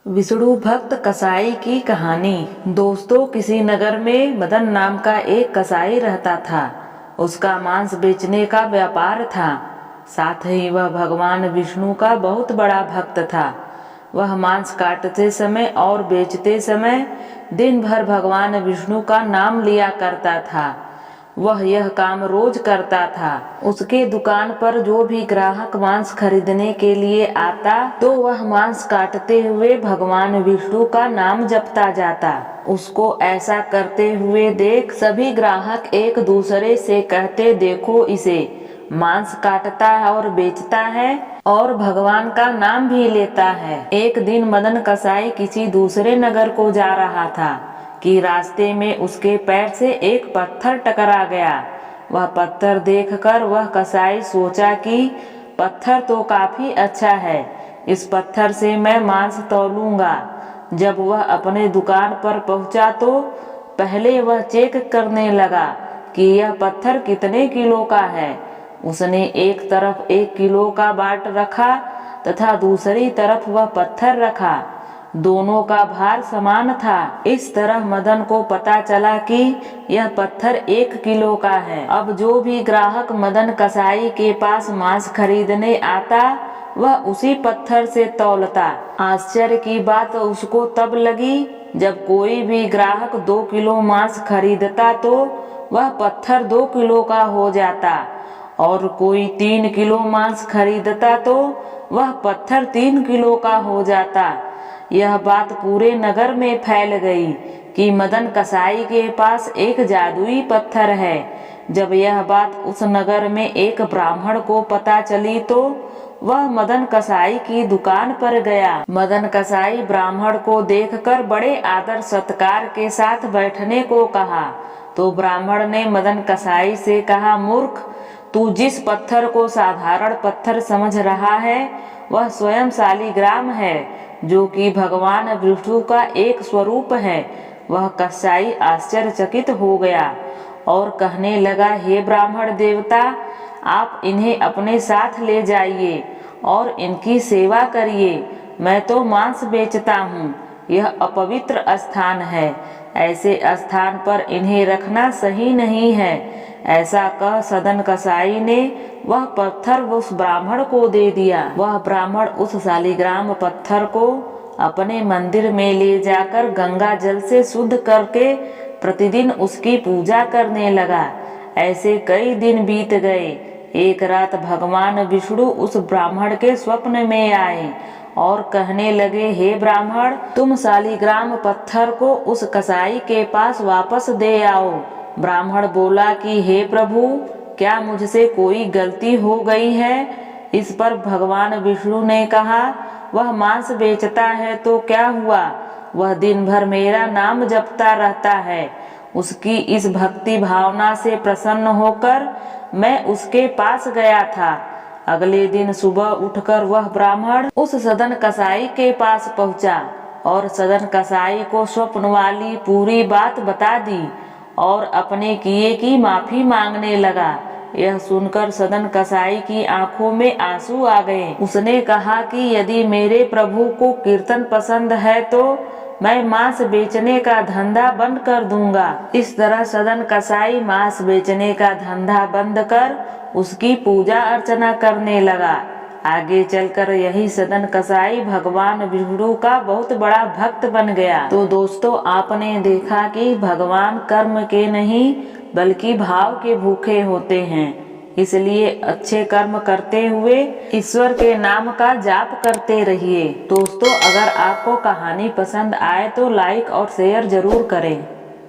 विष्णु भक्त कसाई की कहानी। दोस्तों, किसी नगर में मदन नाम का एक कसाई रहता था। उसका मांस बेचने का व्यापार था। साथ ही वह भगवान विष्णु का बहुत बड़ा भक्त था। वह मांस काटते समय और बेचते समय दिन भर भगवान विष्णु का नाम लिया करता था। वह यह काम रोज करता था। उसके दुकान पर जो भी ग्राहक मांस खरीदने के लिए आता तो वह मांस काटते हुए भगवान विष्णु का नाम जपता जाता। उसको ऐसा करते हुए देख सभी ग्राहक एक दूसरे से कहते, देखो इसे, मांस काटता है और बेचता है और भगवान का नाम भी लेता है। एक दिन मदन कसाई किसी दूसरे नगर को जा रहा था कि रास्ते में उसके पैर से एक पत्थर टकरा गया। वह पत्थर देखकर वह कसाई सोचा कि पत्थर तो काफी अच्छा है, इस पत्थर से मैं मांस तौलूंगा। जब वह अपने दुकान पर पहुंचा तो पहले वह चेक करने लगा कि यह पत्थर कितने किलो का है। उसने एक तरफ 1 किलो का बाट रखा तथा दूसरी तरफ वह पत्थर रखा। दोनों का भार समान था। इस तरह मदन को पता चला कि यह पत्थर 1 किलो का है। अब जो भी ग्राहक मदन कसाई के पास मांस खरीदने आता वह उसी पत्थर से तौलता। आश्चर्य की बात उसको तब लगी जब कोई भी ग्राहक 2 किलो मांस खरीदता तो वह पत्थर 2 किलो का हो जाता और कोई 3 किलो मांस खरीदता तो वह पत्थर 3 किलो का हो जाता। यह बात पूरे नगर में फैल गई कि मदन कसाई के पास एक जादुई पत्थर है। जब यह बात उस नगर में एक ब्राह्मण को पता चली तो वह मदन कसाई की दुकान पर गया। मदन कसाई ब्राह्मण को देखकर बड़े आदर सत्कार के साथ बैठने को कहा तो ब्राह्मण ने मदन कसाई से कहा, मूर्ख, तू जिस पत्थर को साधारण पत्थर समझ रहा है वह स्वयं शालिग्राम है, जो कि भगवान विष्णु का एक स्वरूप है। वह कसाई आश्चर्यचकित हो गया और कहने लगा, हे ब्राह्मण देवता, आप इन्हें अपने साथ ले जाइए और इनकी सेवा करिए। मैं तो मांस बेचता हूँ, यह अपवित्र स्थान है, ऐसे स्थान पर इन्हें रखना सही नहीं है। ऐसा कह सदन कसाई ने वह पत्थर उस ब्राह्मण को दे दिया। वह ब्राह्मण उस शालिग्राम पत्थर को अपने मंदिर में ले जाकर गंगा जल से शुद्ध करके प्रतिदिन उसकी पूजा करने लगा। ऐसे कई दिन बीत गए। एक रात भगवान विष्णु उस ब्राह्मण के स्वप्न में आए और कहने लगे, हे ब्राह्मण, तुम शालिग्राम पत्थर को उस कसाई के पास वापस दे आओ। ब्राह्मण बोला कि हे प्रभु, क्या मुझसे कोई गलती हो गई है? इस पर भगवान विष्णु ने कहा, वह मांस बेचता है तो क्या हुआ, वह दिन भर मेरा नाम जपता रहता है। उसकी इस भक्ति भावना से प्रसन्न होकर मैं उसके पास गया था। अगले दिन सुबह उठकर वह ब्राह्मण उस सदन कसाई के पास पहुंचा और सदन कसाई को स्वप्न वाली पूरी बात बता दी और अपने किए की माफी मांगने लगा। यह सुनकर सदन कसाई की आंखों में आंसू आ गए। उसने कहा कि यदि मेरे प्रभु को कीर्तन पसंद है तो मैं मांस बेचने का धंधा बंद कर दूंगा। इस तरह सदन कसाई मांस बेचने का धंधा बंद कर उसकी पूजा अर्चना करने लगा। आगे चलकर यही सदन कसाई भगवान विष्णु का बहुत बड़ा भक्त बन गया। तो दोस्तों, आपने देखा कि भगवान कर्म के नहीं बल्कि भाव के भूखे होते हैं। इसलिए अच्छे कर्म करते हुए ईश्वर के नाम का जाप करते रहिए। दोस्तों, अगर आपको कहानी पसंद आए तो लाइक और शेयर जरूर करें।